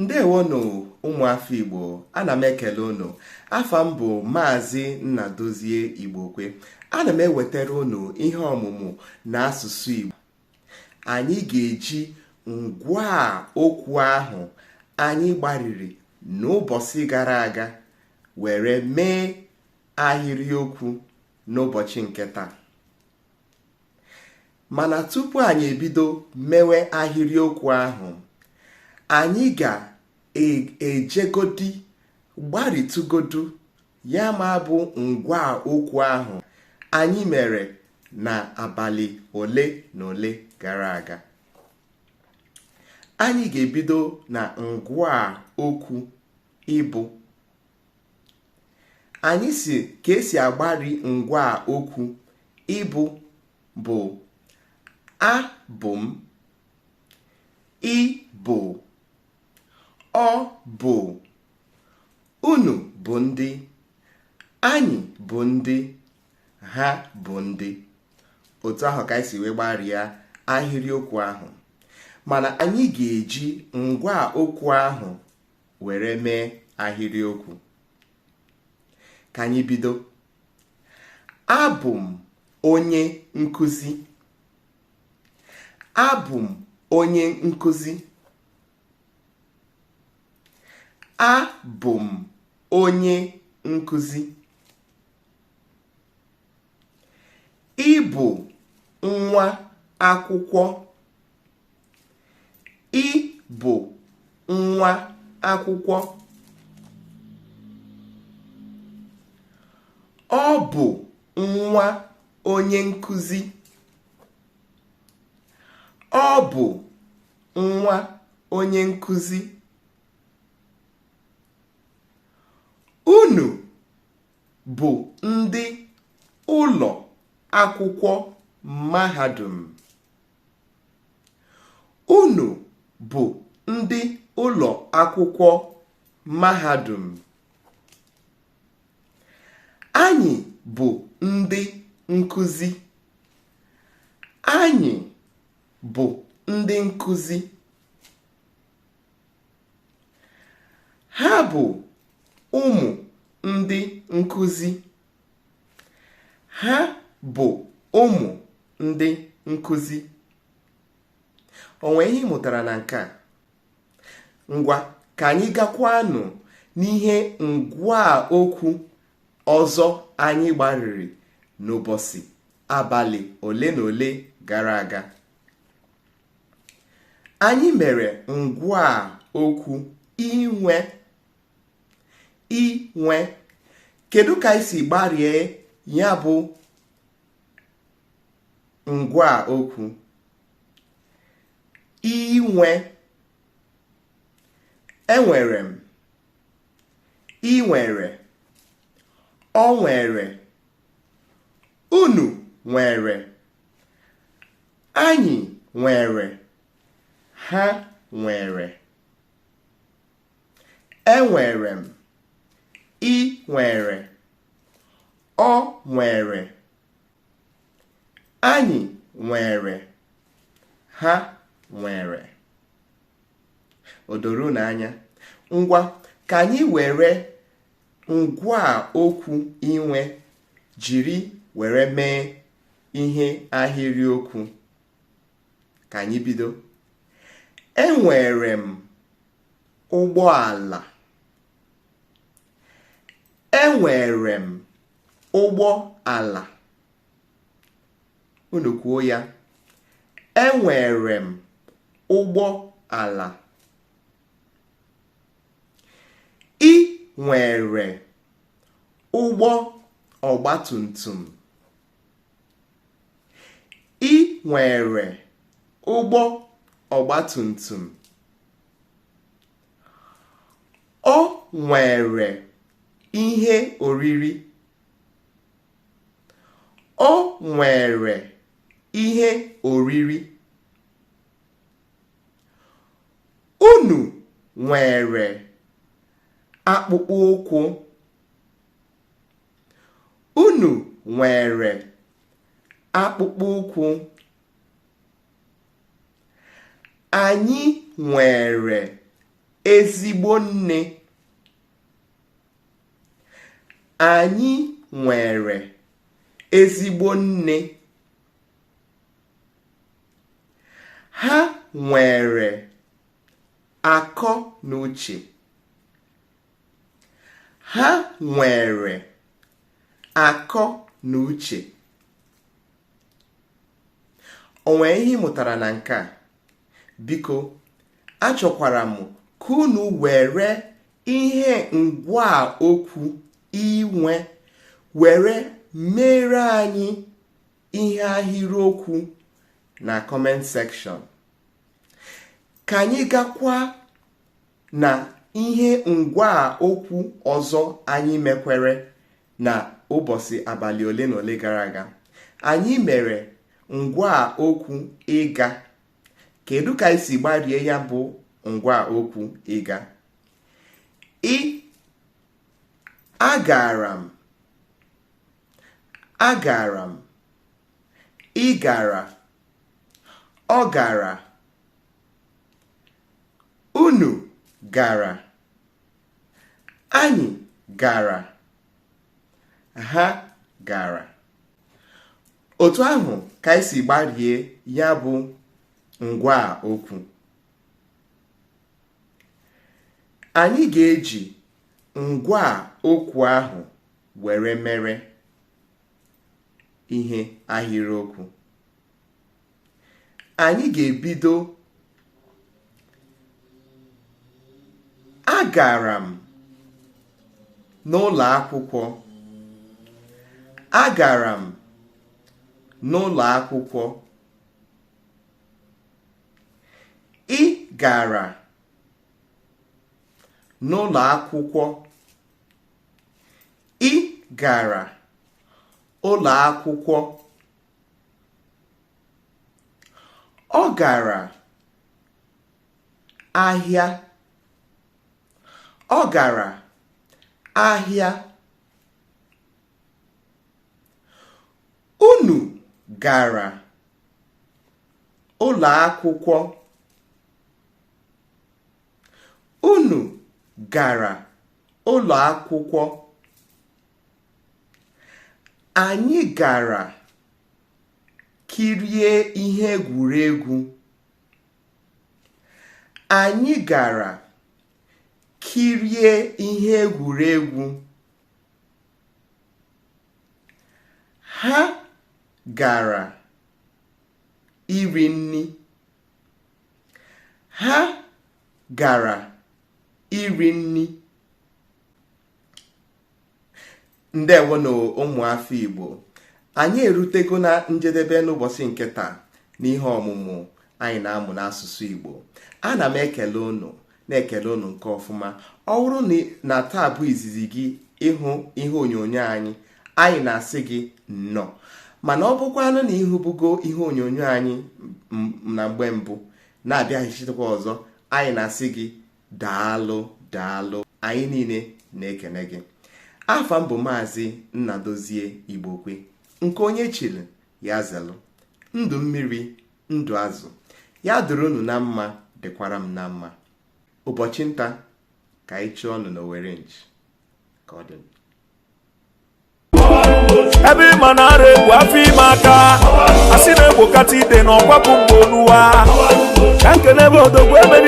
Ndewonu ụmụafọ Igbo, ana m ekele unu. Afa m bụ Maazị Nnadozie Igbokwe. Ana m ewetara unu ihe ọmụmụ na asụsụ Igbo. Anyị ga-eji ngwaa okwu ahụ anyị gbariri n'ụbọchị gara aga were mee ahịrịokwu n'ụbọchị nke taa. Mana tupu anyị ebido mewe ahịrịokwu ahụ, anyị ga-ejegodi gbarịtụgodu ya ma bụ ngwa okwu ahụ anyị mere n'abalị ole na ole gara aga. Anyị ga-ebido na ngwa okwu ịbụ. Anyị si ka esi agbari ngwa okwu ịbụ bụ abụ m, ị bụ, ọ bụ, unu bụ ndị, anyị bụ ndị, ha bụ ndị. Otu ahụ ka anyị si wee gbarịa ahịrịokwu ahụ. Mana anyị ga-eji ngwa okwu ahụ were mee ahịrịokwu. Ka anyị bido. Abụ m onye nkụzi. Abụ m onye nkụzi. Abụ m onye nkụzi. Ị bụ nwa akwụkwọ. Ị bụ nwa akwụkwọ. Ọ bụ nwa onye nkụzi. Ọ bụ nwa onye nkụzi. Unu bụ ndị ụlọ akwụkwọ mahadum. Unu bụ ndị ụlọ akwụkwọ mahadum. Anyị bụ ndị nkụzi. Anyị bụ ndị nkụzi. Ha bụ ụmụ ndị nkụzi. Ha bụ ụmụ ndị nkụzi. O nwee ihe ị mụtara na nke a? Ngwa ka anyị gakwanụ n'ihe ngwa okwu ọzọ anyị gbariri n'ụbọchị abalị ole na ole gara aga. Anyị mere ngwa okwu inwe. Inwe. Kedu ka anyị si gbarie ya bụ ngwa okwu? Inwe. Enwere m. Ị nwere. Ọ nwere. Unu nwere. Anyị nwere. Ha nwere. Enwere m. Ị nwere. Ọ nwere. Anyị nwere. Ha nwere. O doro unu anya? Ngwa ka anyị were ngwa okwu inwe jiri were mee ihe ahịrịokwu. Ka anyị bido. Enwere m ụgbọala. Enwere m ụgbọala. Unu kwuo ya. Enwere m ụgbọala. Ị nwere ụgbọ ọgbatumtum. Ị nwere ụgbọ ọgbatumtum. Ọ nwere ihe oriri. Ọ nwere ihe oriri. Unu nwere akpụkpọ ụkwụ. Unu nwere akpụkpọ ụkwụ. Anyị nwere ezigbo nne. Anyị nwere ezigbo nne. Ha nwere akọ na uche. Ha nwere akọ na uche. O nwere ihe ị mụtara na nke a? Biko, achọkwara m ka unu were ihe ngwaa okwu inwe were mere anyị ihe ahịrịokwu na comment section. Ka anyị gakwa na ihe ngwaa okwu ọzọ anyị mekwere na ụbọchị abalị ole na ole gara aga. Anyị mere ngwaa okwu ịga. Kedu ka isi gbarie ya bụ ngwaa okwu ịga? Agara m. Agara m. Ị gara. Ọ gara. Unu gara. Anyị gara. Ha gara. Otu ahụ ka esi gbarie ya bụ ngwaa okwu. Anyị ga-eji ngwaa okwu ahụ were mere ihe ahịrịokwu. Anyị ga-ebido agara m n'ụlọ akwụkwọ. Agara m n'ụlọ akwụkwọ. Ị gara n'ụlọ akwụkwọ. Ị gara ụlọ akwụkwọ. Ọ gara ahịa. Ọ gara ahịa. Unu gara ụlọ akwụkwọ. Unu gara ụlọ akwụkwọ. Anyị gara kirie ihe egwuregwu. Anyị gara kirie ihe egwuregwu. Ha gara iri nri. Ha gara iri nri. Ndewo na ụmụafọ Igbo. Anyị erutego na njedebe n'ụbọchị nke taa n'ihe ọmụmụ anyị na-amụ n'asụsụ Igbo. Ana m ekele unu na-ekele unu nke ọfụma. Ọ bụrụ na taa bụ izizi gị ịhụ ihe onyonyo anyị na-asị gị nnọọ. Mana ọ bụkwanụ na ịhụbugo ihe onyonyo anyị na mgbe mbụ na-abịaghachitekwa ọzọ, anyị na-asị gị daalụ daalụ. Anyị niile na-ekene gị. Afa m bụ Maazị Nnadozie Igbokwe, nke onye chiri ya zelụ. Ndụ mmiri, ndụ azụ, ya dịrị unu na mma, dịkwara m na mma. Ụbọchị nta ka anyị chụọ ọnụ n'Owerre nchi. Ka ọ dị. Ebe ịma na-ara egwu afọ ime aka asị na-egbokata ide na ọkwapụ mgbe onuwa ka nke n'ebe odogwu emebi